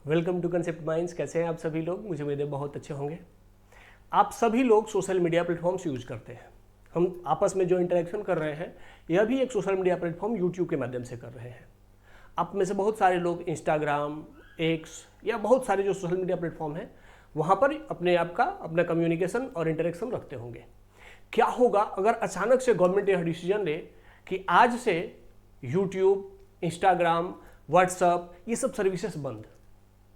Welcome to concept minds. कैसे हैं आप सभी लोग? मुझे उम्मीद है बहुत अच्छे होंगे। आप सभी लोग सोशल मीडिया प्लेटफॉर्म्स यूज करते हैं। हम आपस में जो इंटरेक्शन कर रहे हैं यह भी एक सोशल मीडिया प्लेटफॉर्म यूट्यूब के माध्यम से कर रहे हैं। आप में से बहुत सारे लोग इंस्टाग्राम, एक्स या बहुत सारे जो सोशल मीडिया प्लेटफॉर्म हैं वहाँ पर अपना कम्युनिकेशन और इंटरेक्शन रखते होंगे। क्या होगा अगर अचानक से गवर्नमेंट यह डिसीजन ले कि आज से यूट्यूब, इंस्टाग्राम, व्हाट्सएप ये सब सर्विसेज बंद?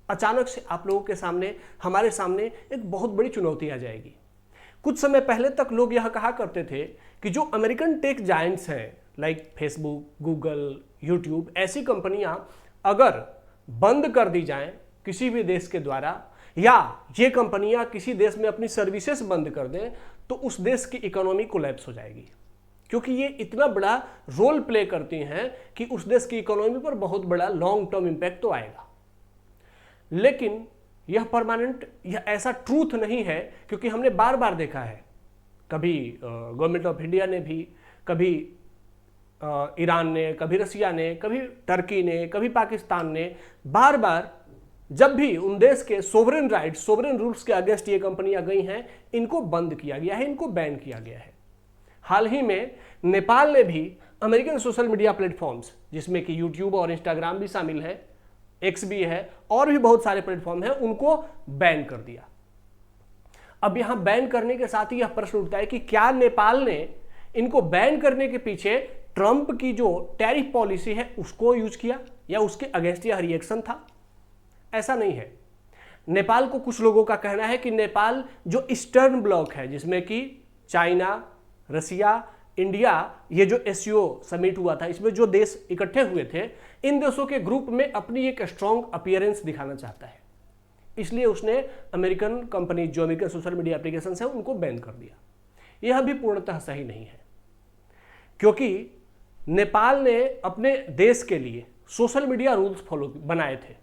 अचानक से आप लोगों के सामने, हमारे सामने एक बहुत बड़ी चुनौती आ जाएगी। कुछ समय पहले तक लोग यह कहा करते थे कि जो अमेरिकन टेक जायंट्स हैं लाइक फेसबुक, गूगल, यूट्यूब, ऐसी कंपनियां अगर बंद कर दी जाएं किसी भी देश के द्वारा, या ये कंपनियां किसी देश में अपनी सर्विसेज बंद कर दें, तो उस देश की इकोनॉमी कोलैप्स हो जाएगी, क्योंकि ये इतना बड़ा रोल प्ले करती हैं कि उस देश की इकोनॉमी पर बहुत बड़ा लॉन्ग टर्म इम्पैक्ट तो आएगा। लेकिन यह परमानेंट, यह ऐसा ट्रूथ नहीं है, क्योंकि हमने बार बार देखा है, कभी गवर्नमेंट ऑफ इंडिया ने भी, कभी ईरान ने, कभी रसिया ने, कभी टर्की ने, कभी पाकिस्तान ने, बार बार जब भी उन देश के सोवरेन राइट्स, सोवरेन रूल्स के अगेंस्ट ये कंपनियां गई हैं, इनको बंद किया गया है, इनको बैन किया गया है। हाल ही में नेपाल ने भी अमेरिकन सोशल मीडिया प्लेटफॉर्म्स, जिसमें कि यूट्यूब और इंस्टाग्राम भी शामिल है, एक्स भी है, और भी बहुत सारे प्लेटफॉर्म हैं, उनको बैन कर दिया। अब यहां बैन करने के साथ ही यह प्रश्न उठता है कि क्या नेपाल ने इनको बैन करने के पीछे ट्रंप की जो टैरिफ पॉलिसी है उसको यूज किया, या उसके अगेंस्ट यह रिएक्शन था? ऐसा नहीं है। नेपाल को कुछ लोगों का कहना है कि नेपाल जो ईस्टर्न ब्लॉक है, जिसमें कि चाइना, रसिया, इंडिया, ये जो एससीओ समिट हुआ था, इसमें जो देश इकट्ठे हुए थे, इन देशों के ग्रुप में अपनी एक स्ट्रॉन्ग अपीयरेंस दिखाना चाहता है, इसलिए उसने अमेरिकन कंपनी, जो अमेरिकन सोशल मीडिया एप्लीकेशंस हैं, उनको बैन कर दिया। यह भी पूर्णतः सही नहीं है, क्योंकि नेपाल ने अपने देश के लिए सोशल मीडिया रूल्स फॉलो बनाए थे,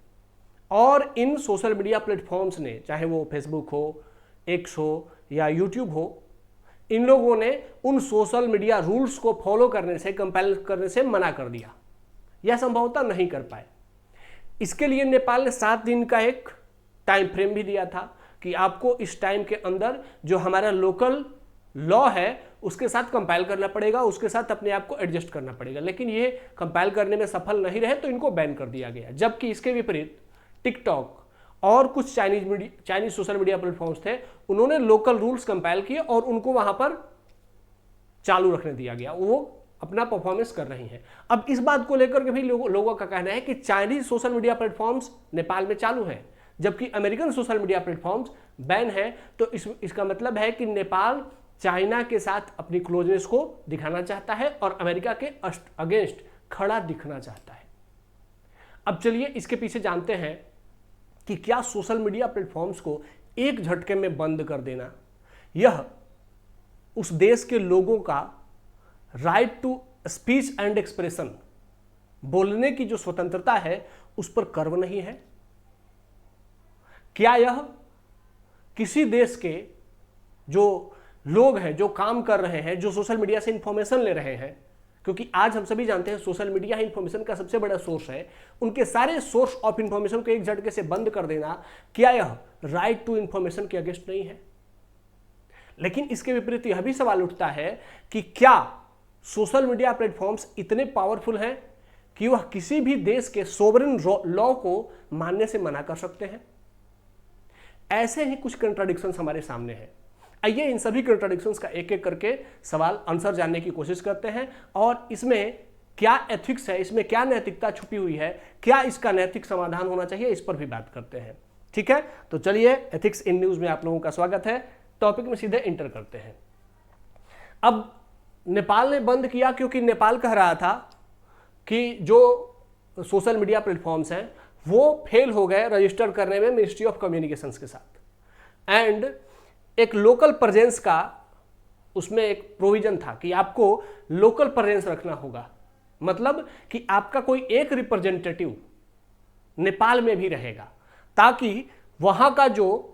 और इन सोशल मीडिया प्लेटफॉर्म्स ने, चाहे वो फेसबुक हो, एक्स हो या यूट्यूब हो, इन लोगों ने उन सोशल मीडिया रूल्स को फॉलो करने से, कंपाइल करने से मना कर दिया, यह संभवतः नहीं कर पाए। इसके लिए नेपाल ने 7 दिन का एक टाइम फ्रेम भी दिया था कि आपको इस टाइम के अंदर जो हमारा लोकल लॉ है उसके साथ कंपाइल करना पड़ेगा, उसके साथ अपने आप को एडजस्ट करना पड़ेगा। लेकिन ये कंपाइल करने में सफल नहीं रहे तो इनको बैन कर दिया गया। जबकि इसके विपरीत टिकटॉक और कुछ चाइनीज सोशल मीडिया प्लेटफॉर्म्स थे, उन्होंने लोकल रूल्स कंपाइल किए और उनको वहां पर चालू रखने दिया गया, वो अपना परफॉर्मेंस कर रही हैं। अब इस बात को लेकर के भी लोगों का कहना है कि Chinese social media platforms Nepal में चालू हैं, जबकि American social media platforms ban है। तो इसका मतलब है कि नेपाल चाइना के साथ अपनी क्लोजनेस को दिखाना चाहता है और अमेरिका के अगेंस्ट खड़ा दिखना चाहता है। अब चलिए इसके पीछे जानते हैं कि क्या सोशल मीडिया प्लेटफॉर्म्स को एक झटके में बंद कर देना, यह उस देश के लोगों का right to speech and expression, बोलने की जो स्वतंत्रता है, उस पर कर्व नहीं है? क्या यह किसी देश के जो लोग हैं, जो काम कर रहे हैं, जो सोशल मीडिया से इंफॉर्मेशन ले रहे हैं, क्योंकि आज हम सभी जानते हैं सोशल मीडिया ही इंफॉर्मेशन का सबसे बड़ा सोर्स है, उनके सारे सोर्स ऑफ इंफॉर्मेशन को एक झटके से बंद कर देना, क्या यह राइट टू इंफॉर्मेशन के अगेंस्ट नहीं है? लेकिन इसके विपरीत यह भी सवाल उठता है कि क्या सोशल मीडिया प्लेटफॉर्म्स इतने पावरफुल हैं कि वह किसी भी देश के सोवरेन लॉ को मानने से मना कर सकते हैं? ऐसे ही कुछ कंट्राडिक्शंस हमारे सामने हैं। आइए इन सभी कंट्राडिक्शंस का एक एक करके सवाल आंसर जानने की कोशिश करते हैं, और इसमें क्या एथिक्स है, इसमें क्या नैतिकता छुपी हुई है, क्या इसका नैतिक समाधान होना चाहिए, इस पर भी बात करते हैं। ठीक है, तो चलिए एथिक्स इन न्यूज में आप लोगों का स्वागत है। टॉपिक में सीधे इंटर करते हैं। अब नेपाल ने बंद किया क्योंकि नेपाल कह रहा था कि जो सोशल मीडिया प्लेटफॉर्म्स हैं वो फेल हो गए रजिस्टर करने में मिनिस्ट्री ऑफ कम्युनिकेशंस के साथ, एंड एक लोकल प्रेजेंस का उसमें एक प्रोविजन था कि आपको लोकल प्रेजेंस रखना होगा, मतलब कि आपका कोई एक रिप्रेजेंटेटिव नेपाल में भी रहेगा, ताकि वहां का जो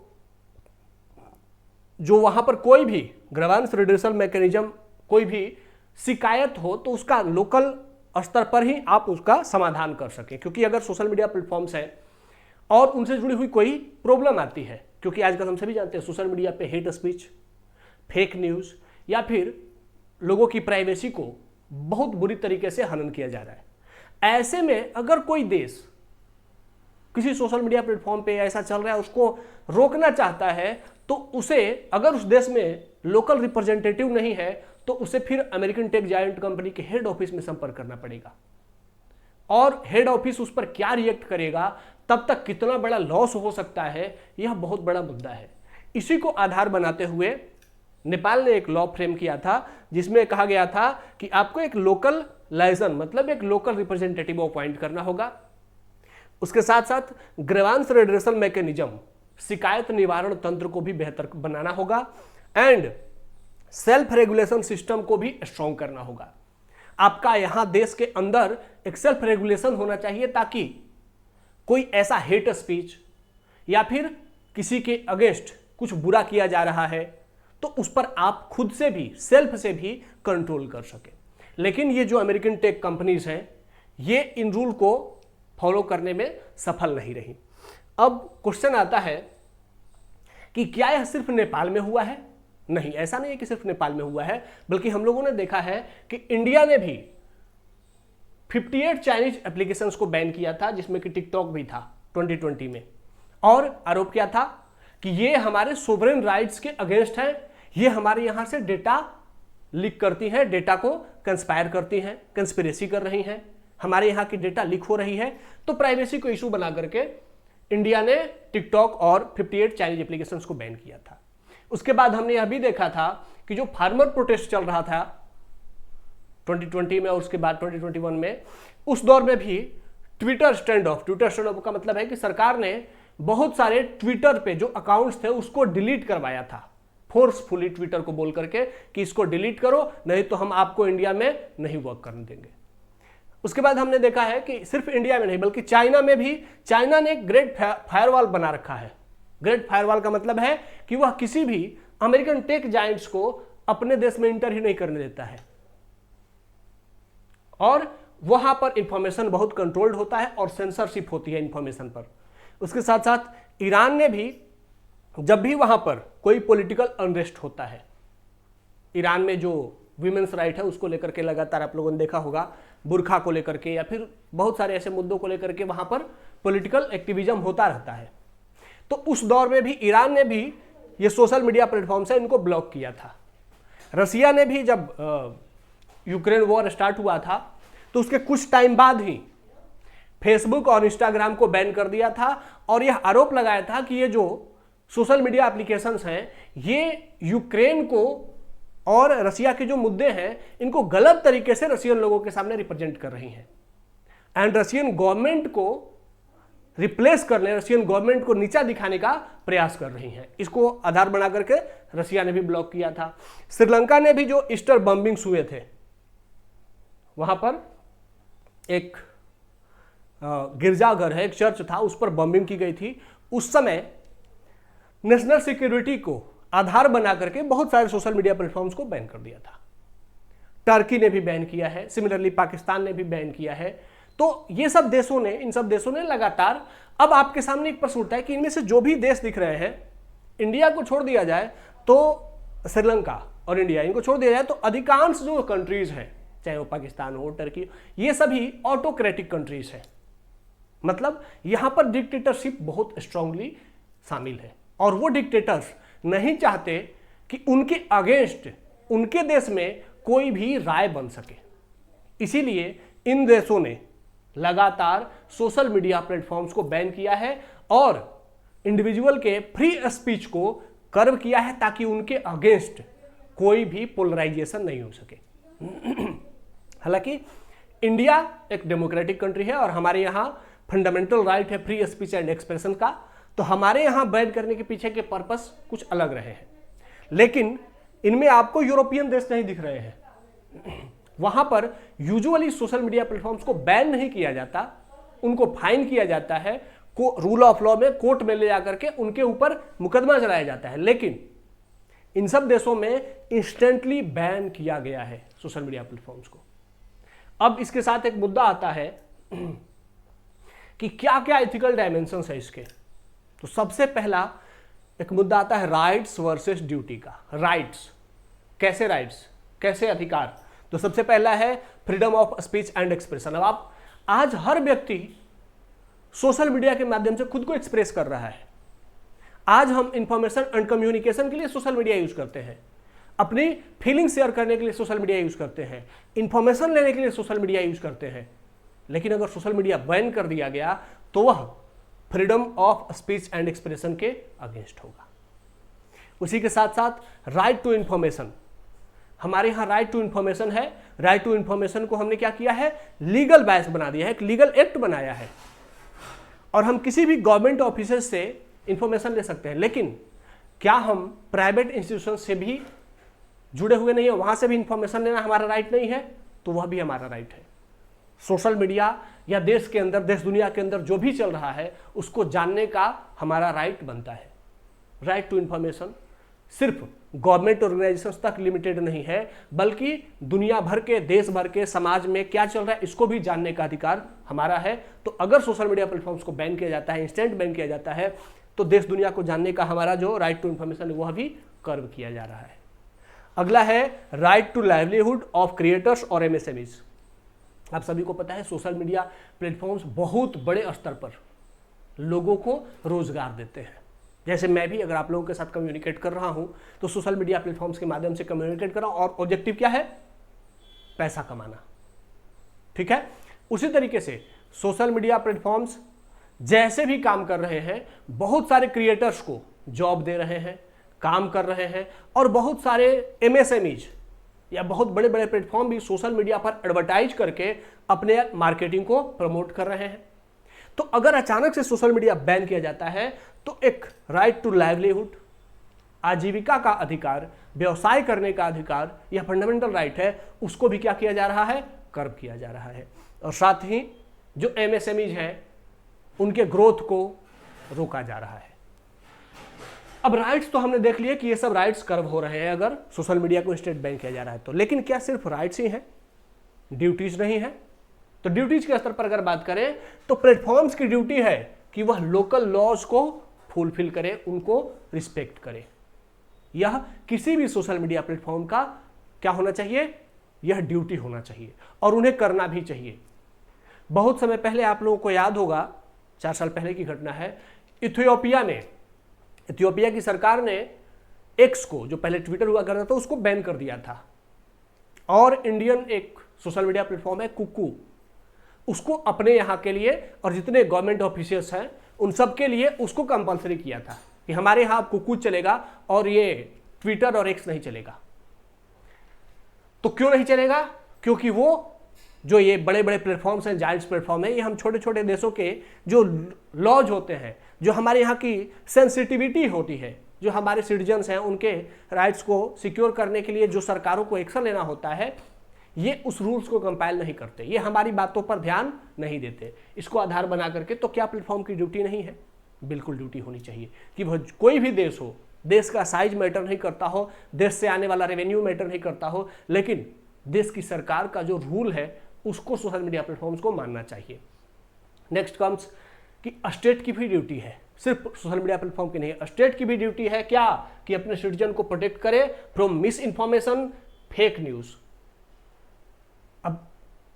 वहां पर कोई भी ग्रीवेंस रिड्रेसल मैकेनिज्म, कोई भी शिकायत हो तो उसका लोकल स्तर पर ही आप उसका समाधान कर सकें। क्योंकि अगर सोशल मीडिया प्लेटफॉर्म्स है और उनसे जुड़ी हुई कोई प्रॉब्लम आती है, क्योंकि आजकल हम सभी जानते हैं सोशल मीडिया पे हेट स्पीच, फेक न्यूज़ या फिर लोगों की प्राइवेसी को बहुत बुरी तरीके से हनन किया जा रहा है। ऐसे में अगर कोई देश किसी सोशल मीडिया प्लेटफॉर्म पे ऐसा चल रहा है उसको रोकना चाहता है, तो उसे, अगर उस देश में लोकल रिप्रेजेंटेटिव नहीं है, तो उसे फिर अमेरिकन टेक जायंट कंपनी के हेड ऑफिस में संपर्क करना पड़ेगा। और हेड ऑफिस उस पर क्या रिएक्ट करेगा, तब तक कितना बड़ा लॉस हो सकता है, यह बहुत बड़ा मुद्दा है। इसी को आधार बनाते हुए नेपाल ने एक लॉ फ्रेम किया था, जिसमें कहा गया था कि आपको एक लोकल लाइजन, मतलब एक लोकल रिप्रेजेंटेटिव अपॉइंट करना होगा। उसके साथ साथ ग्रीवेंस रिड्रेसल मैकेनिज्म, शिकायत निवारण तंत्र को भी बेहतर बनाना होगा एंड सेल्फ रेगुलेशन सिस्टम को भी स्ट्रॉन्ग करना होगा। आपका यहां देश के अंदर एक सेल्फ रेगुलेशन होना चाहिए, ताकि कोई ऐसा हेट स्पीच या फिर किसी के अगेंस्ट कुछ बुरा किया जा रहा है तो उस पर आप खुद से भी, सेल्फ से भी कंट्रोल कर सके। लेकिन ये जो अमेरिकन टेक कंपनीज हैं, ये इन रूल को फॉलो करने में सफल नहीं रही। अब क्वेश्चन आता है कि क्या यह सिर्फ नेपाल में हुआ है? नहीं, ऐसा नहीं है कि सिर्फ नेपाल में हुआ है, बल्कि हम लोगों ने देखा है कि इंडिया ने भी 58 चाइनीज एप्लीकेशंस को बैन किया था, जिसमें कि टिकटॉक भी था 2020 में। और आरोप किया था कि ये हमारे सोवरेन राइट्स के अगेंस्ट है, ये हमारे यहां से डेटा लीक करती हैं, डेटा को कंस्पायर करती हैं, कंस्पिरेसी कर रही हैं, हमारे यहाँ की डेटा लीक हो रही है। तो प्राइवेसी को इशू बना करके इंडिया ने टिकटॉक और 58 चाइनीज एप्लीकेशंस को बैन किया था। उसके बाद हमने यह भी देखा था कि जो फार्मर प्रोटेस्ट चल रहा था 2020 में और उसके बाद 2021 में, उस दौर में भी ट्विटर स्टैंड ऑफ का मतलब है कि सरकार ने बहुत सारे ट्विटर पे जो अकाउंट्स थे उसको डिलीट करवाया था, फोर्सफुली ट्विटर को बोल करके कि इसको डिलीट करो, नहीं तो हम आपको इंडिया में नहीं वर्क करने देंगे। उसके बाद हमने देखा है कि सिर्फ इंडिया में नहीं बल्कि चाइना में भी, चाइना ने एक ग्रेट फायरवॉल बना रखा है। ग्रेट फायरवॉल का मतलब है कि वह किसी भी अमेरिकन टेक जायंट्स को अपने देश में इंटर ही नहीं करने देता है, और वहां पर इंफॉर्मेशन बहुत कंट्रोल्ड होता है और सेंसरशिप होती है इंफॉर्मेशन पर। उसके साथ साथ ईरान ने भी, जब भी वहां पर कोई पॉलिटिकल अनरेस्ट होता है, ईरान में जो वीमेंस राइट है उसको लेकर के लगातार आप लोगों ने देखा होगा, बुरखा को लेकर के या फिर बहुत सारे ऐसे मुद्दों को लेकर के वहां पर पॉलिटिकल एक्टिविज्म होता रहता है। तो उस दौर में भी ईरान ने भी ये सोशल मीडिया प्लेटफॉर्म से इनको ब्लॉक किया था। रसिया ने भी, जब यूक्रेन वॉर स्टार्ट हुआ था तो उसके कुछ टाइम बाद ही फेसबुक और इंस्टाग्राम को बैन कर दिया था, और यह आरोप लगाया था कि ये जो सोशल मीडिया एप्लीकेशंस हैं ये यूक्रेन को और रसिया के जो मुद्दे हैं इनको गलत तरीके से रशियन लोगों के सामने रिप्रेजेंट कर रही हैं एंड रशियन गवर्नमेंट को रिप्लेस करने, रशियन गवर्नमेंट को नीचा दिखाने का प्रयास कर रही हैं। इसको आधार बना करके रशिया ने भी ब्लॉक किया था। श्रीलंका ने भी जो ईस्टर बम्बिंग्स हुए थे, वहां पर एक गिरजाघर है, एक चर्च था, उस पर बम्बिंग की गई थी। उस समय नेशनल सिक्योरिटी को आधार बना करके बहुत सारे सोशल मीडिया प्लेटफॉर्म्स को बैन कर दिया था। टर्की ने भी बैन किया है, सिमिलरली पाकिस्तान ने भी बैन किया है। तो ये सब देशों ने, इन सब देशों ने लगातार, अब आपके सामने एक प्रश्न उठता है कि इनमें से जो भी देश दिख रहे हैं, इंडिया को छोड़ दिया जाए तो, श्रीलंका और इंडिया इनको छोड़ दिया जाए तो अधिकांश जो कंट्रीज हैं, चाहे वो पाकिस्तान हो, टर्की, ये सभी ऑटोक्रेटिक कंट्रीज हैं। मतलब यहां पर डिक्टेटरशिप बहुत स्ट्रांगली शामिल है, और वो डिक्टेटर्स नहीं चाहते कि उनके अगेंस्ट उनके देश में कोई भी राय बन सके। इसीलिए इन देशों ने लगातार सोशल मीडिया प्लेटफॉर्म्स को बैन किया है और इंडिविजुअल के फ्री स्पीच को कर्व किया है, ताकि उनके अगेंस्ट कोई भी पोलराइजेशन नहीं हो सके। हालांकि इंडिया एक डेमोक्रेटिक कंट्री है और हमारे यहाँ फंडामेंटल राइट है फ्री स्पीच एंड एक्सप्रेशन का, तो हमारे यहाँ बैन करने के पीछे के पर्पस कुछ अलग रहे हैं। लेकिन इनमें आपको यूरोपियन देश नहीं दिख रहे हैं। वहां पर यूजुअली सोशल मीडिया प्लेटफॉर्म्स को बैन नहीं किया जाता, उनको फाइन किया जाता है, रूल ऑफ लॉ में कोर्ट में ले जाकर के उनके ऊपर मुकदमा चलाया जाता है। लेकिन इन सब देशों में इंस्टेंटली बैन किया गया है सोशल मीडिया प्लेटफॉर्म्स को। अब इसके साथ एक मुद्दा आता है कि क्या क्या एथिकल डायमेंशंस है इसके। तो सबसे पहला एक मुद्दा आता है राइट्स वर्सेस ड्यूटी का। राइट्स कैसे अधिकार। तो सबसे पहला है freedom of speech and expression. अब आप आज हर व्यक्ति सोशल मीडिया के माध्यम से खुद को एक्सप्रेस कर रहा है। आज हम इंफॉर्मेशन एंड कम्युनिकेशन के लिए सोशल मीडिया यूज करते हैं, अपनी फीलिंग शेयर करने के लिए सोशल मीडिया यूज करते हैं, इंफॉर्मेशन लेने के लिए सोशल मीडिया यूज करते हैं। लेकिन अगर सोशल मीडिया बैन कर दिया गया तो वह freedom of speech and expression के अगेंस्ट होगा। उसी के साथ साथ राइट टू इंफॉर्मेशन। हमारे यहाँ राइट टू इंफॉर्मेशन है। राइट टू इंफॉर्मेशन को हमने क्या किया है, लीगल बैच बना दिया है, एक लीगल एक्ट बनाया है और हम किसी भी गवर्नमेंट ऑफिसर से इंफॉर्मेशन ले सकते हैं। लेकिन क्या हम प्राइवेट इंस्टीट्यूशन से भी जुड़े हुए नहीं है, वहां से भी इंफॉर्मेशन लेना हमारा राइट नहीं है? तो वह भी हमारा राइट है। सोशल मीडिया या देश के अंदर, देश दुनिया के अंदर जो भी चल रहा है उसको जानने का हमारा राइट बनता है। राइट टू इंफॉर्मेशन सिर्फ गवर्नमेंट ऑर्गेनाइजेशंस तक लिमिटेड नहीं है, बल्कि दुनिया भर के, देश भर के समाज में क्या चल रहा है इसको भी जानने का अधिकार हमारा है। तो अगर सोशल मीडिया प्लेटफॉर्म्स को बैन किया जाता है, इंस्टेंट बैन किया जाता है, तो देश दुनिया को जानने का हमारा जो राइट टू इंफॉर्मेशन है वह भी कर्व किया जा रहा है। अगला है right to livelihood of creators और एमएसएमईज। आप सभी को पता है सोशल मीडिया प्लेटफॉर्म्स बहुत बड़े स्तर पर लोगों को रोजगार देते हैं। जैसे मैं भी अगर आप लोगों के साथ कम्युनिकेट कर रहा हूं तो सोशल मीडिया प्लेटफॉर्म्स के माध्यम से कम्युनिकेट कर रहा हूं और ऑब्जेक्टिव क्या है, पैसा कमाना। ठीक है, उसी तरीके से सोशल मीडिया प्लेटफॉर्म्स जैसे भी काम कर रहे हैं, बहुत सारे क्रिएटर्स को जॉब दे रहे हैं, काम कर रहे हैं, और बहुत सारे एमएसएमईज या बहुत बड़े बड़े प्लेटफॉर्म भी सोशल मीडिया पर एडवर्टाइज करके अपने मार्केटिंग को प्रमोट कर रहे हैं। तो अगर अचानक से सोशल मीडिया बैन किया जाता है तो एक राइट टू लाइवलीहुड, आजीविका का अधिकार, व्यवसाय करने का अधिकार, यह फंडामेंटल राइट है, उसको भी क्या किया जा रहा है, कर्ब किया जा रहा है। और साथ ही जो एमएसएमईज हैं उनके ग्रोथ को रोका जा रहा है। अब राइट्स तो हमने देख लिया कि ये सब राइट्स कर्व हो रहे हैं अगर सोशल मीडिया को स्टेट बैन किया जा रहा है तो। लेकिन क्या सिर्फ राइट्स ही हैं, ड्यूटीज नहीं है? तो ड्यूटीज के स्तर पर अगर बात करें तो प्लेटफॉर्म्स की ड्यूटी है कि वह लोकल लॉज को फुलफिल करे, उनको रिस्पेक्ट करे। यह किसी भी सोशल मीडिया प्लेटफॉर्म का क्या होना चाहिए, यह ड्यूटी होना चाहिए और उन्हें करना भी चाहिए। बहुत समय पहले आप लोगों को याद होगा, 4 साल पहले की घटना है, इथियोपिया की सरकार ने एक्स को, जो पहले ट्विटर हुआ करता था, उसको बैन कर दिया था। और इंडियन एक सोशल मीडिया प्लेटफॉर्म है कुकू, उसको अपने यहाँ के लिए और जितने गवर्नमेंट ऑफिशियल्स हैं उन सब के लिए उसको कंपलसरी किया था कि हमारे यहाँ कुकू चलेगा और ये ट्विटर और एक्स नहीं चलेगा। तो क्यों नहीं चलेगा? क्योंकि वो जो ये बड़े बड़े प्लेटफॉर्म्स हैं, जायंट्स प्लेटफॉर्म है, ये हम छोटे छोटे देशों के जो लॉज होते हैं, जो हमारे यहाँ की सेंसिटिविटी होती है, जो हमारे सिटीजन्स हैं उनके राइट्स को सिक्योर करने के लिए जो सरकारों को एक्शन लेना होता है, ये उस रूल्स को कंपाइल नहीं करते, ये हमारी बातों पर ध्यान नहीं देते। इसको आधार बना करके तो क्या प्लेटफॉर्म की ड्यूटी नहीं है? बिल्कुल ड्यूटी होनी चाहिए कि वह कोई भी देश हो, देश का साइज मैटर नहीं करता हो, देश से आने वाला रेवेन्यू मैटर नहीं करता हो, लेकिन देश की सरकार का जो रूल है उसको सोशल मीडिया प्लेटफॉर्म्स को मानना चाहिए। नेक्स्ट कम्स कि स्टेट की भी ड्यूटी है, सिर्फ सोशल मीडिया प्लेटफॉर्म की नहीं है, स्टेट की भी ड्यूटी है क्या, कि अपने सिटीजन को प्रोटेक्ट करे from misinformation, fake news. अब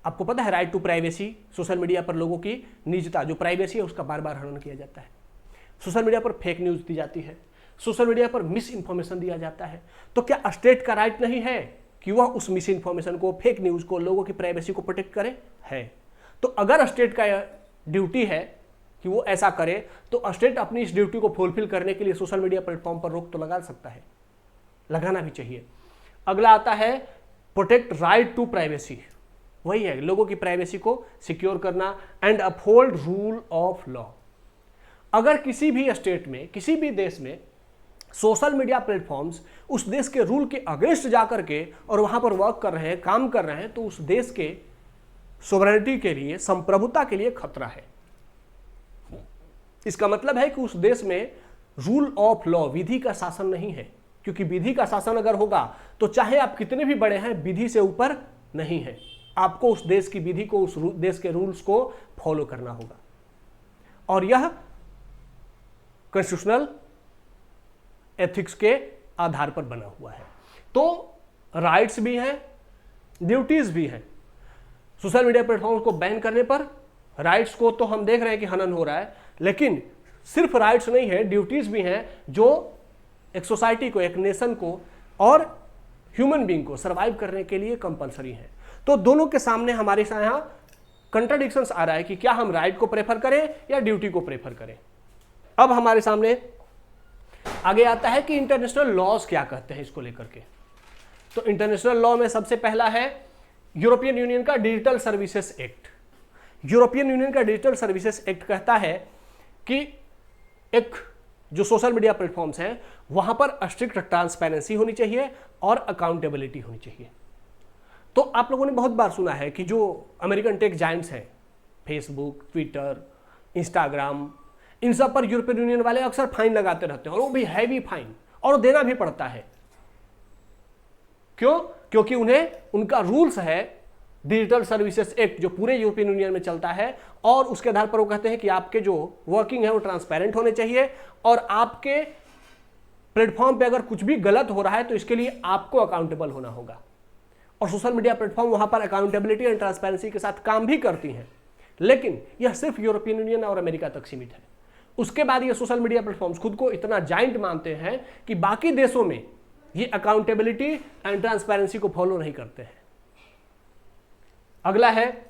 आपको पता है right to privacy, social media पर लोगों की निजता, जो प्राइवेसी है उसका बार बार हनन किया जाता है। सोशल मीडिया पर फेक न्यूज दी जाती है, सोशल मीडिया पर मिस इन्फॉर्मेशन दिया जाता है। तो क्या स्टेट का राइट नहीं है कि वह उस मिस इन्फॉर्मेशन को, फेक न्यूज को, लोगों की प्राइवेसी को प्रोटेक्ट करे? है। तो अगर स्टेट का ड्यूटी है कि वो ऐसा करे तो स्टेट अपनी इस ड्यूटी को फुलफिल करने के लिए सोशल मीडिया प्लेटफॉर्म पर रोक तो लगा सकता है, लगाना भी चाहिए। अगला आता है प्रोटेक्ट राइट टू प्राइवेसी, वही है लोगों की प्राइवेसी को सिक्योर करना and uphold rule of law. अगर किसी भी स्टेट में, किसी भी देश में सोशल मीडिया प्लेटफॉर्म्स उस देश के रूल के अगेंस्ट जाकर के और वहां पर वर्क कर रहे हैं, काम कर रहे हैं, तो उस देश के सोवरेनिटी के लिए, संप्रभुता के लिए खतरा है। इसका मतलब है कि उस देश में रूल ऑफ लॉ, विधि का शासन नहीं है, क्योंकि विधि का शासन अगर होगा तो चाहे आप कितने भी बड़े हैं, विधि से ऊपर नहीं है। आपको उस देश की विधि को, उस देश के रूल्स को फॉलो करना होगा। और यह कॉन्स्टिट्यूशनल एथिक्स के आधार पर बना हुआ है। तो राइट्स भी हैं, ड्यूटीज भी हैं। सोशल मीडिया प्लेटफॉर्म को बैन करने पर राइट्स को तो हम देख रहे हैं कि हनन हो रहा है, लेकिन सिर्फ राइट्स नहीं है, ड्यूटीज भी हैं जो एक सोसाइटी को, एक नेशन को और ह्यूमन बीइंग को सर्वाइव करने के लिए कंपलसरी है। तो दोनों के सामने हमारे यहां कंट्राडिक्शंस आ रहा है कि क्या हम राइट को प्रेफर करें या ड्यूटी को प्रेफर करें। अब हमारे सामने आगे आता है कि इंटरनेशनल लॉज क्या कहते हैं इसको लेकर के। तो इंटरनेशनल लॉ में सबसे पहला है यूरोपियन यूनियन का digital services act. European union का डिजिटल सर्विसेज एक्ट कहता है कि एक जो सोशल मीडिया प्लेटफॉर्म्स हैं वहां पर स्ट्रिक्ट ट्रांसपेरेंसी होनी चाहिए और अकाउंटेबिलिटी होनी चाहिए। तो आप लोगों ने बहुत बार सुना है कि जो अमेरिकन टेक जायंट्स हैं, फेसबुक, ट्विटर, इंस्टाग्राम, इन सब पर यूरोपियन यूनियन वाले अक्सर फाइन लगाते रहते हैं, और वो भी हैवी फाइन, और देना भी पड़ता है। क्यों? क्योंकि उन्हें उनका रूल्स है डिजिटल सर्विसेज एक्ट जो पूरे यूरोपियन यूनियन में चलता है, और उसके आधार पर वो कहते हैं कि आपके जो वर्किंग है वो ट्रांसपेरेंट होने चाहिए, और आपके प्लेटफॉर्म पे अगर कुछ भी गलत हो रहा है तो इसके लिए आपको अकाउंटेबल होना होगा। और सोशल मीडिया प्लेटफॉर्म वहां पर अकाउंटेबिलिटी एंड ट्रांसपेरेंसी के साथ काम भी करती हैं, लेकिन यह सिर्फ यूरोपियन यूनियन और अमेरिका तक सीमित है। उसके बाद ये सोशल मीडिया प्लेटफॉर्म्स खुद को इतना जाइंट मानते हैं कि बाकी देशों में ये अकाउंटेबिलिटी एंड ट्रांसपेरेंसी को फॉलो नहीं करते हैं। अगला है,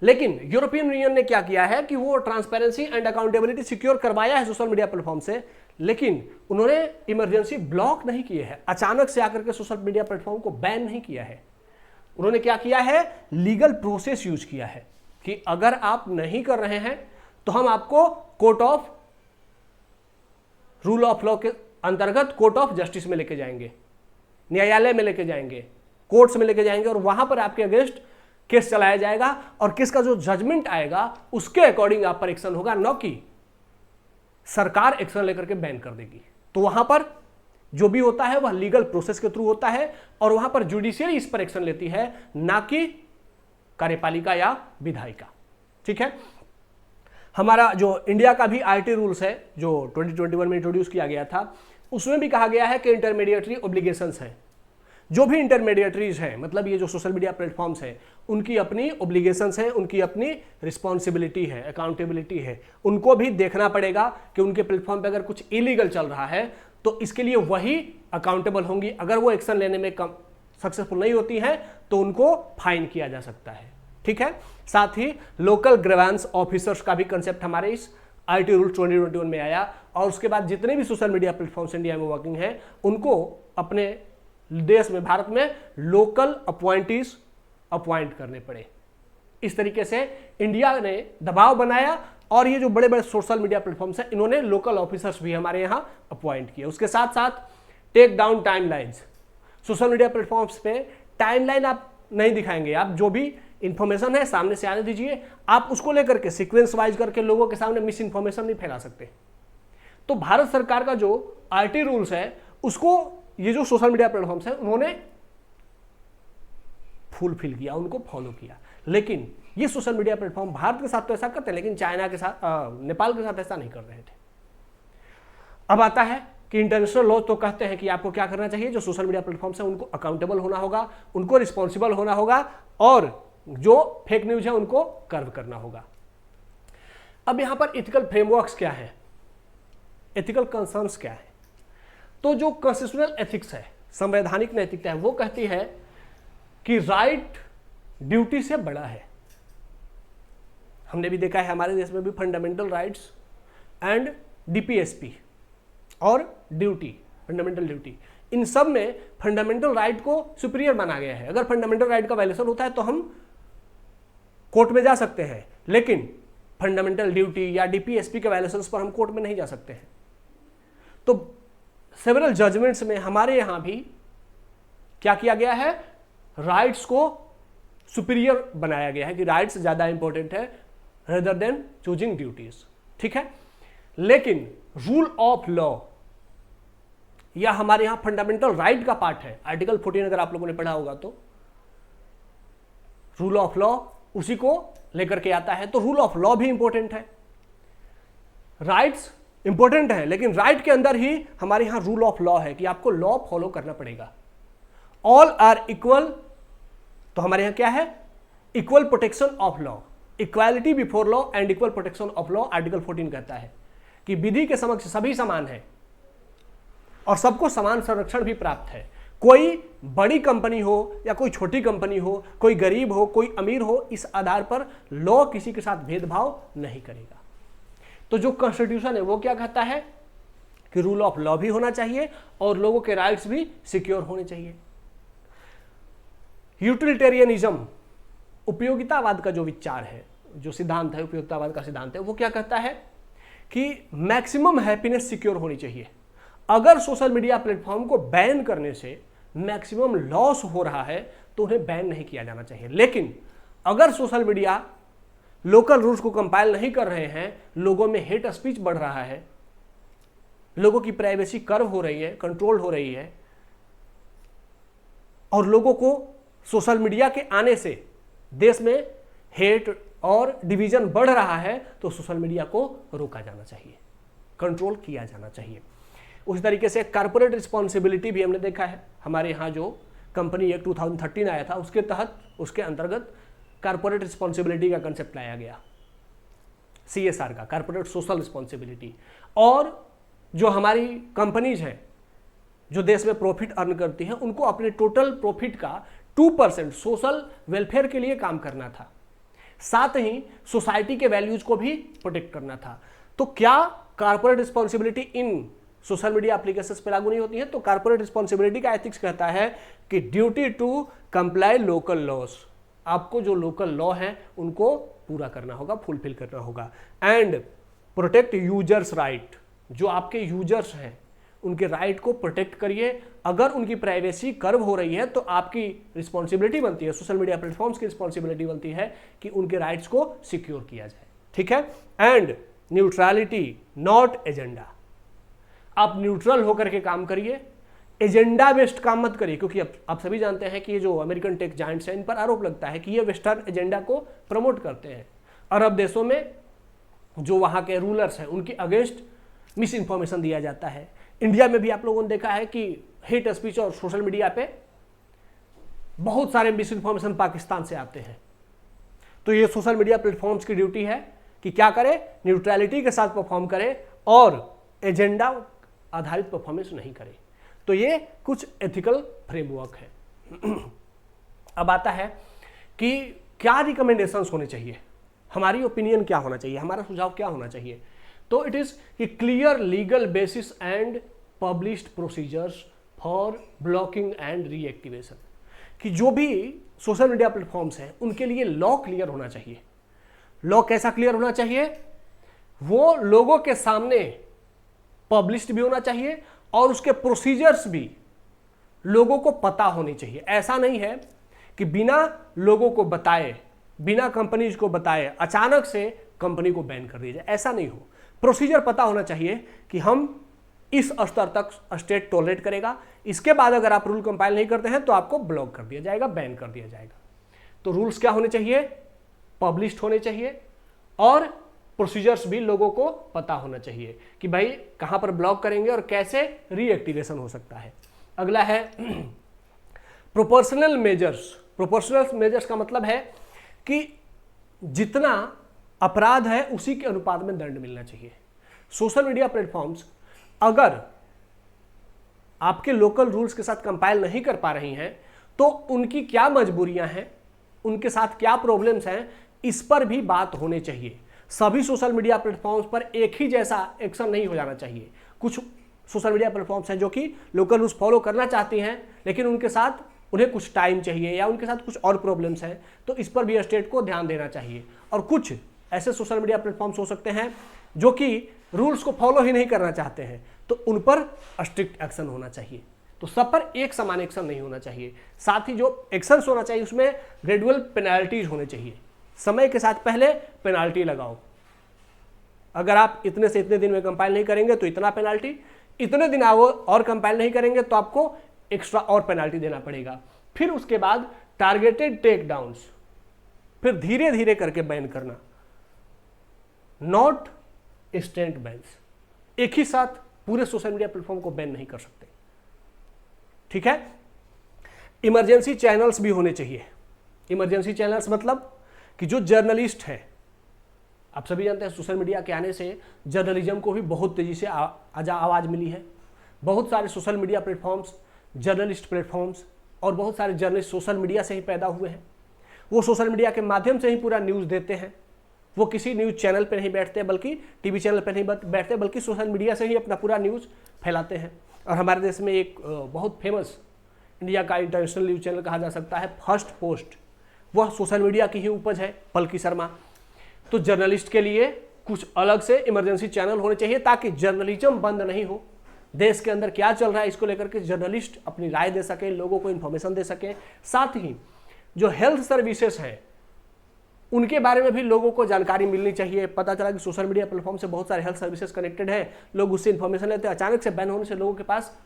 लेकिन यूरोपियन यूनियन ने क्या किया है कि वो ट्रांसपेरेंसी एंड अकाउंटेबिलिटी सिक्योर करवाया है सोशल मीडिया प्लेटफॉर्म से, लेकिन उन्होंने इमरजेंसी ब्लॉक नहीं किए हैं, अचानक से आकर के सोशल मीडिया प्लेटफॉर्म को बैन नहीं किया है। उन्होंने क्या किया है, लीगल प्रोसेस यूज किया है कि अगर आप नहीं कर रहे हैं तो हम आपको court of rule of law के अंतर्गत कोर्ट ऑफ जस्टिस में लेके जाएंगे, न्यायालय में लेके जाएंगे, कोर्ट्स में लेके जाएंगे, और वहां पर आपके अगेंस्ट केस चलाया जाएगा, और केस का जो जजमेंट आएगा उसके अकॉर्डिंग आप पर एक्शन होगा, न कि सरकार एक्शन लेकर के बैन कर देगी। तो वहां पर जो भी होता है वह लीगल प्रोसेस के थ्रू होता है, और वहां पर जुडिशियरी इस पर एक्शन लेती है, ना कि कार्यपालिका या विधायिका। ठीक है। हमारा जो इंडिया का भी आईटी रूल्स है जो 2021 में इंट्रोड्यूस किया गया था, उसमें भी कहा गया है कि इंटरमीडिएटरी ऑब्लिगेशंस हैं। जो भी इंटरमीडिएटरीज हैं, मतलब ये जो सोशल मीडिया प्लेटफॉर्म्स हैं, उनकी अपनी ऑब्लिगेशंस हैं, उनकी अपनी रिस्पॉन्सिबिलिटी है, अकाउंटेबिलिटी है। उनको भी देखना पड़ेगा कि उनके प्लेटफॉर्म पे अगर कुछ इलीगल चल रहा है तो इसके लिए वही अकाउंटेबल होंगी। अगर वो एक्शन लेने में सक्सेसफुल नहीं होती हैं तो उनको फाइन किया जा सकता है। ठीक है। साथ ही लोकल ग्रीवेंस ऑफिसर्स का भी कंसेप्ट हमारे इस आईटी रूल 2021 में आया, और उसके बाद जितने भी सोशल मीडिया प्लेटफॉर्म्स इंडिया में वर्किंग है उनको अपने देश में, भारत में लोकल अपॉइंटीज अपॉइंट करने पड़े। इस तरीके से इंडिया ने दबाव बनाया, और ये जो बड़े बड़े सोशल मीडिया प्लेटफॉर्म्स हैं इन्होंने लोकल ऑफिसर्स भी हमारे यहां अपॉइंट किए। उसके साथ साथ take down timelines. Social media platforms पे टाइमलाइन आप नहीं दिखाएंगे, आप जो भी इंफॉर्मेशन है सामने से आने दीजिए, आप उसको लेकर के सीक्वेंस वाइज करके लोगों के सामने मिस इंफॉर्मेशन नहीं फैला सकते। तो भारत सरकार का जो आईटी रूल्स है उसको ये जो सोशल मीडिया प्लेटफॉर्म्स हैं उन्होंने फुलफिल किया, उनको फॉलो किया। लेकिन ये सोशल मीडिया प्लेटफॉर्म भारत के साथ तो ऐसा करते हैं, लेकिन चाइना के साथ, नेपाल के साथ ऐसा नहीं कर रहे थे। अब आता है कि इंटरनेशनल लॉ तो कहते हैं कि आपको क्या करना चाहिए, जो सोशल मीडिया प्लेटफॉर्म्स हैं उनको अकाउंटेबल होना होगा, उनको रिस्पॉन्सिबल होना होगा, और जो फेक न्यूज है उनको कर्व करना होगा। अब यहां पर एथिकल फ्रेमवर्क्स क्या है, एथिकल कंसर्न्स क्या है। तो जो कॉन्स्टिट्यूशनल एथिक्स है, संवैधानिक नैतिकता है, वो कहती है कि राइट ड्यूटी से बड़ा है। हमने भी देखा है हमारे देश में भी फंडामेंटल राइट्स एंड डीपीएसपी और ड्यूटी, फंडामेंटल ड्यूटी, इन सब में फंडामेंटल राइट को सुपीरियर माना गया है। अगर फंडामेंटल राइट का वायलेशन होता है तो हम कोर्ट में जा सकते हैं, लेकिन फंडामेंटल ड्यूटी या डीपीएसपी के वायलेशंस पर हम कोर्ट में नहीं जा सकते हैं। तो सेवरल जजमेंट्स में हमारे यहां भी क्या किया गया है, राइट्स को सुपीरियर बनाया गया है कि राइट्स ज्यादा इंपॉर्टेंट है रेदर देन चूजिंग ड्यूटीज। ठीक है। लेकिन रूल ऑफ लॉ या हमारे यहां फंडामेंटल राइट का पार्ट है, आर्टिकल 14 अगर आप लोगों ने पढ़ा होगा तो रूल ऑफ लॉ उसी को लेकर के आता है। तो रूल ऑफ लॉ भी इंपॉर्टेंट है। राइट्स इंपॉर्टेंट है, लेकिन राइट के अंदर ही हमारे यहां रूल ऑफ लॉ है कि आपको लॉ फॉलो करना पड़ेगा। ऑल आर इक्वल, तो हमारे यहां क्या है, equal protection of law, equality before law and equal protection of law. Article 14 कहता है कि विधि के समक्ष सभी समान है और सबको समान संरक्षण भी प्राप्त है। कोई बड़ी कंपनी हो या कोई छोटी कंपनी हो, कोई गरीब हो कोई अमीर हो, इस आधार पर लॉ किसी के साथ भेदभाव नहीं करेगा। तो जो कॉन्स्टिट्यूशन है वो क्या कहता है कि रूल ऑफ लॉ भी होना चाहिए और लोगों के राइट्स भी सिक्योर होने चाहिए। यूटिलिटेरियनिज्म, उपयोगितावाद का जो विचार है, जो सिद्धांत है, उपयोगितावाद का सिद्धांत है, वो क्या कहता है कि मैक्सिमम हैप्पीनेस सिक्योर होनी चाहिए। अगर सोशल मीडिया प्लेटफॉर्म को बैन करने से मैक्सिमम लॉस हो रहा है तो उन्हें बैन नहीं किया जाना चाहिए। लेकिन अगर सोशल मीडिया लोकल रूल्स को कंपाइल नहीं कर रहे हैं, लोगों में हेट स्पीच बढ़ रहा है, लोगों की प्राइवेसी कर्व हो रही है, कंट्रोल हो रही है, और लोगों को सोशल मीडिया के आने से देश में हेट और डिवीजन बढ़ रहा है, तो सोशल मीडिया को रोका जाना चाहिए, कंट्रोल किया जाना चाहिए। उस तरीके से कॉर्पोरेट रिस्पॉन्सिबिलिटी भी हमने देखा है। हमारे यहाँ जो कंपनी एक्ट 2013 आया था उसके तहत, उसके अंतर्गत कॉर्पोरेट रिस्पॉन्सिबिलिटी का कंसेप्ट लाया गया, CSR का, कॉर्पोरेट सोशल रिस्पॉन्सिबिलिटी। और जो हमारी कंपनीज हैं जो देश में प्रॉफिट अर्न करती हैं, उनको अपने टोटल प्रॉफिट का 2% सोशल वेलफेयर के लिए काम करना था, साथ ही सोसाइटी के वैल्यूज को भी प्रोटेक्ट करना था। तो क्या कॉर्पोरेट रिस्पॉन्सिबिलिटी इन सोशल मीडिया एप्लीकेशंस पे लागू नहीं होती है? तो कॉर्पोरेट रिस्पॉन्सिबिलिटी का एथिक्स कहता है कि duty to comply local laws, आपको जो लोकल लॉ है उनको पूरा करना होगा, फुलफिल करना होगा। एंड प्रोटेक्ट यूजर्स राइट, जो आपके यूजर्स हैं उनके राइट को प्रोटेक्ट करिए। अगर उनकी प्राइवेसी कर्व हो रही है तो आपकी रिस्पॉन्सिबिलिटी बनती है, सोशल मीडिया प्लेटफॉर्म्स की रिस्पॉन्सिबिलिटी बनती है कि उनके राइट्स को सिक्योर किया जाए। ठीक है। एंड न्यूट्रलिटी नॉट एजेंडा, आप न्यूट्रल होकर के काम करिए, एजेंडा बेस्ड काम मत करिए, क्योंकि आप सभी जानते हैं कि ये जो अमेरिकन टेक जायंट्स हैं इन पर आरोप लगता है कि ये वेस्टर्न एजेंडा को प्रमोट करते हैं। अरब देशों में जो वहाँ के रूलर्स हैं उनके अगेंस्ट मिस इन्फॉर्मेशन दिया जाता है। इंडिया में भी आप लोगों ने देखा है कि हेट स्पीच और सोशल मीडिया पे बहुत सारे मिस इन्फॉर्मेशन पाकिस्तान से आते हैं। तो ये सोशल मीडिया प्लेटफॉर्म्स की ड्यूटी है कि क्या करें, न्यूट्रलिटी के साथ परफॉर्म करें और एजेंडा आधारित परफॉर्मेंस नहीं करे। तो ये कुछ एथिकल फ्रेमवर्क है। अब आता है कि क्या रिकमेंडेशंस होने चाहिए, हमारी ओपिनियन क्या होना चाहिए, हमारा सुझाव क्या होना चाहिए। तो इट इज कि clear legal basis and published procedures for blocking and reactivation, कि जो भी सोशल मीडिया प्लेटफॉर्म्स हैं उनके लिए लॉ क्लियर होना चाहिए। लॉ कैसा क्लियर होना चाहिए? वो लोगों के सामने पब्लिश्ड भी होना चाहिए और उसके प्रोसीजर्स भी लोगों को पता होनी चाहिए। ऐसा नहीं है कि बिना लोगों को बताए, बिना कंपनीज को बताए अचानक से कंपनी को बैन कर दिया जाए, ऐसा नहीं हो। प्रोसीजर पता होना चाहिए कि हम इस स्तर तक स्टेट टॉलरेट करेगा, इसके बाद अगर आप रूल कंपाइल नहीं करते हैं तो आपको ब्लॉक कर दिया जाएगा, बैन कर दिया जाएगा। तो रूल्स क्या होने चाहिए? पब्लिश्ड होने चाहिए और प्रोसीजर्स भी लोगों को पता होना चाहिए कि भाई कहां पर ब्लॉक करेंगे और कैसे रीएक्टिवेशन हो सकता है। अगला है प्रोपोर्शनल मेजर्स। प्रोपोर्शनल मेजर्स का मतलब है कि जितना अपराध है उसी के अनुपात में दंड मिलना चाहिए। सोशल मीडिया प्लेटफॉर्म्स अगर आपके लोकल रूल्स के साथ कंपाइल नहीं कर पा रही हैं तो उनकी क्या मजबूरियां हैं, उनके साथ क्या प्रॉब्लम्स हैं, इस पर भी बात होनी चाहिए। सभी सोशल मीडिया प्लेटफॉर्म्स पर एक ही जैसा एक्शन नहीं हो जाना चाहिए। कुछ सोशल मीडिया प्लेटफॉर्म्स हैं जो कि लोकल रूल्स फॉलो करना चाहती हैं लेकिन उनके साथ उन्हें कुछ टाइम चाहिए या उनके साथ कुछ और प्रॉब्लम्स हैं, तो इस पर भी स्टेट को ध्यान देना चाहिए। और कुछ ऐसे सोशल मीडिया प्लेटफॉर्म्स हो सकते हैं जो कि रूल्स को फॉलो ही नहीं करना चाहते हैं, तो उन पर स्ट्रिक्ट एक्शन होना चाहिए। तो सब पर एक समान एक्शन नहीं होना चाहिए। साथ ही जो एक्शन होना चाहिए उसमें ग्रेजुअल पेनाल्टीज होने चाहिए। समय के साथ पहले पेनाल्टी लगाओ। अगर आप इतने से इतने दिन में कंपाइल नहीं करेंगे तो इतना पेनाल्टी, इतने दिन आओ और कंपाइल नहीं करेंगे तो आपको एक्स्ट्रा और पेनाल्टी देना पड़ेगा। फिर उसके बाद टारगेटेड टेक डाउन्स, फिर धीरे धीरे करके बैन करना, नॉट इंस्टेंट बैन्स। एक ही साथ पूरे सोशल मीडिया प्लेटफॉर्म को बैन नहीं कर सकते, ठीक है। इमरजेंसी चैनल्स भी होने चाहिए। इमरजेंसी चैनल्स मतलब कि जो जर्नलिस्ट हैं, आप सभी जानते हैं सोशल मीडिया के आने से जर्नलिज्म को भी बहुत तेजी से आवाज़ मिली है। बहुत सारे social media platforms, journalist platforms और बहुत सारे जर्नलिस्ट सोशल मीडिया से ही पैदा हुए हैं। वो सोशल मीडिया के माध्यम से ही पूरा न्यूज़ देते हैं। वो किसी न्यूज़ चैनल पर नहीं बैठते, बल्कि टीवी चैनल पर नहीं बैठते, बल्कि सोशल मीडिया से ही अपना पूरा न्यूज़ फैलाते हैं। और हमारे देश में एक बहुत फेमस इंडिया का इंटरनेशनल न्यूज़ चैनल कहा जा सकता है फर्स्ट पोस्ट, वह सोशल मीडिया की ही उपज है, पलकी शर्मा। तो जर्नलिस्ट के लिए कुछ अलग से इमरजेंसी चैनल होने चाहिए ताकि जर्नलिज्म बंद नहीं हो। देश के अंदर क्या चल रहा है इसको लेकर के जर्नलिस्ट अपनी राय दे सके, लोगों को इन्फॉर्मेशन दे सके। साथ ही जो हेल्थ सर्विसेज हैं उनके बारे में भी लोगों को जानकारी मिलनी चाहिए। पता चला कि सोशल मीडिया प्लेटफॉर्म से बहुत सारे हेल्थ सर्विसेज कनेक्टेड हैं, लोग उससे इन्फॉर्मेशन लेते हैं, अचानक से बैन होने से लोगों के पास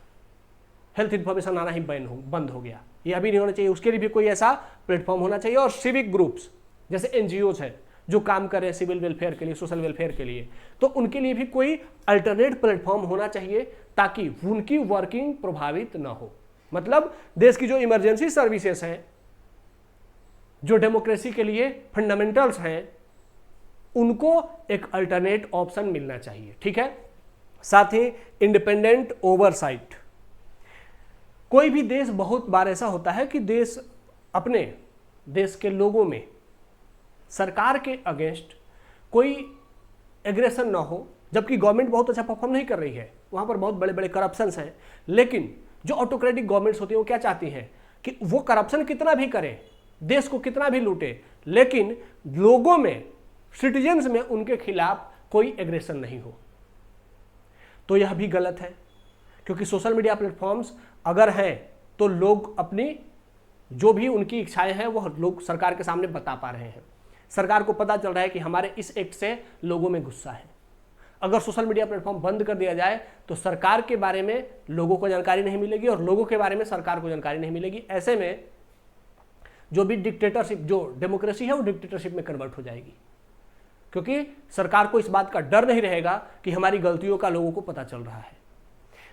हेल्थ इन्फॉर्मेशन आना ही बंद हो गया। यह भी नहीं होना चाहिए, उसके लिए भी कोई ऐसा प्लेटफॉर्म होना चाहिए। और सिविक ग्रुप्स जैसे एनजीओज हैं जो काम कर रहे हैं सिविल वेलफेयर के लिए, सोशल वेलफेयर के लिए, तो उनके लिए भी कोई अल्टरनेट प्लेटफॉर्म होना चाहिए ताकि उनकी वर्किंग प्रभावित ना हो। मतलब देश की जो इमरजेंसी सर्विसेज हैं, जो डेमोक्रेसी के लिए फंडामेंटल्स हैं, उनको एक अल्टरनेट ऑप्शन मिलना चाहिए, ठीक है। साथ ही इंडिपेंडेंट ओवरसाइट। कोई भी देश, बहुत बार ऐसा होता है कि देश अपने देश के लोगों में सरकार के अगेंस्ट कोई एग्रेशन ना हो, जबकि गवर्नमेंट बहुत अच्छा परफॉर्म नहीं कर रही है, वहाँ पर बहुत बड़े बड़े करप्शंस हैं। लेकिन जो ऑटोक्रेटिक गवर्नमेंट्स होती हैं वो क्या चाहती हैं कि वो करप्शन कितना भी करें, देश को कितना भी लूटे, लेकिन लोगों में, सिटीजन्स में उनके खिलाफ कोई एग्रेशन नहीं हो। तो यह भी गलत है, क्योंकि सोशल मीडिया प्लेटफॉर्म्स अगर हैं तो लोग अपनी जो भी उनकी इच्छाएं हैं वह लोग सरकार के सामने बता पा रहे हैं। सरकार को पता चल रहा है कि हमारे इस एक्ट से लोगों में गुस्सा है। अगर सोशल मीडिया प्लेटफॉर्म बंद कर दिया जाए तो सरकार के बारे में लोगों को जानकारी नहीं मिलेगी और लोगों के बारे में सरकार को जानकारी नहीं मिलेगी। ऐसे में जो भी डिक्टेटरशिप, जो डेमोक्रेसी है, वो डिक्टेटरशिप में कन्वर्ट हो जाएगी, क्योंकि सरकार को इस बात का डर नहीं रहेगा कि हमारी गलतियों का लोगों को पता चल रहा है।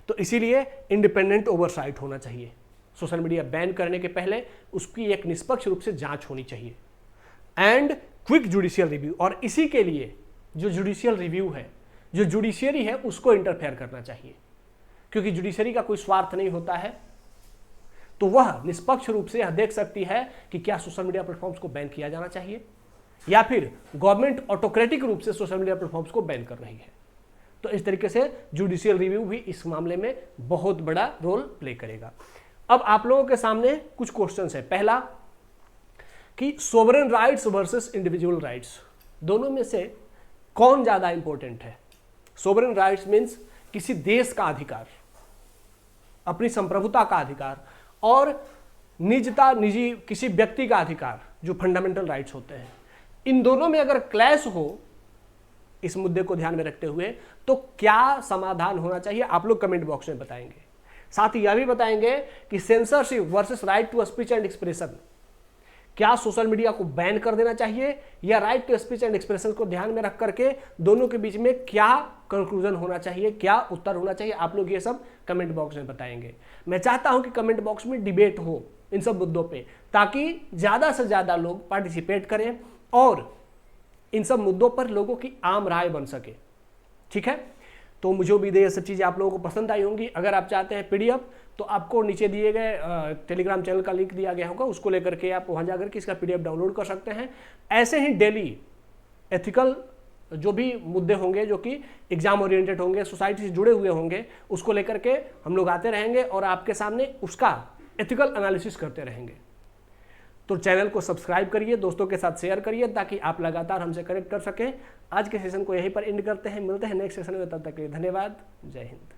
तो इसीलिए इंडिपेंडेंट ओवरसाइट होना चाहिए। सोशल मीडिया बैन करने के पहले उसकी एक निष्पक्ष रूप से जांच होनी चाहिए एंड क्विक जुडिशियल रिव्यू। और इसी के लिए जो जुडिशियल रिव्यू है, जो जुडिशियरी है, उसको इंटरफेयर करना चाहिए, क्योंकि जुडिशियरी का कोई स्वार्थ नहीं होता है। तो वह निष्पक्ष रूप से यह देख सकती है कि क्या सोशल मीडिया प्लेटफॉर्म्स को बैन किया जाना चाहिए या फिर गवर्नमेंट ऑटोक्रेटिक रूप से सोशल मीडिया प्लेटफॉर्म्स को बैन कर रही है। तो इस तरीके से जुडिशियल रिव्यू भी इस मामले में बहुत बड़ा रोल प्ले करेगा। अब आप लोगों के सामने कुछ क्वेश्चंस है। पहला कि sovereign rights versus individual rights, दोनों में से कौन ज्यादा इंपॉर्टेंट है? सोवरेन राइट्स मीन्स किसी देश का अधिकार, अपनी संप्रभुता का अधिकार, और निजी किसी व्यक्ति का अधिकार, जो फंडामेंटल राइट्स होते हैं। इन दोनों में अगर क्लैश हो, इस मुद्दे को ध्यान में रखते हुए, तो क्या समाधान होना चाहिए, आप लोग कमेंट बॉक्स में बताएंगे। साथ ही यह भी बताएंगे कि censorship versus right to speech and expression, क्या सोशल मीडिया को बैन कर देना चाहिए या right to speech and expression को ध्यान में रख करके दोनों के बीच में क्या कंक्लूजन होना चाहिए, क्या उत्तर होना चाहिए, आप लोग ये सब कमेंट बॉक्स में बताएंगे। मैं चाहता हूं कि कमेंट बॉक्स में डिबेट हो इन सब मुद्दों पे, ताकि ज्यादा से ज्यादा लोग पार्टिसिपेट करें और इन सब मुद्दों पर लोगों की आम राय बन सके, ठीक है। तो मुझे उम्मीद है ये सब चीज़ें आप लोगों को पसंद आई होंगी। अगर आप चाहते हैं पीडीएफ, तो आपको नीचे दिए गए टेलीग्राम चैनल का लिंक दिया गया होगा, उसको लेकर के आप वहाँ जाकर के इसका पीडीएफ डाउनलोड कर सकते हैं। ऐसे ही डेली एथिकल जो भी मुद्दे होंगे, जो कि एग्जाम ओरिएंटेड होंगे, सोसाइटी से जुड़े हुए होंगे, उसको लेकर के हम लोग आते रहेंगे और आपके सामने उसका एथिकल एनालिसिस करते रहेंगे। तो चैनल को सब्सक्राइब करिए, दोस्तों के साथ शेयर करिए, ताकि आप लगातार हमसे कनेक्ट कर सकें। आज के सेशन को यहीं पर एंड करते हैं, मिलते हैं नेक्स्ट सेशन में, तब तक के लिए धन्यवाद। जय हिंद।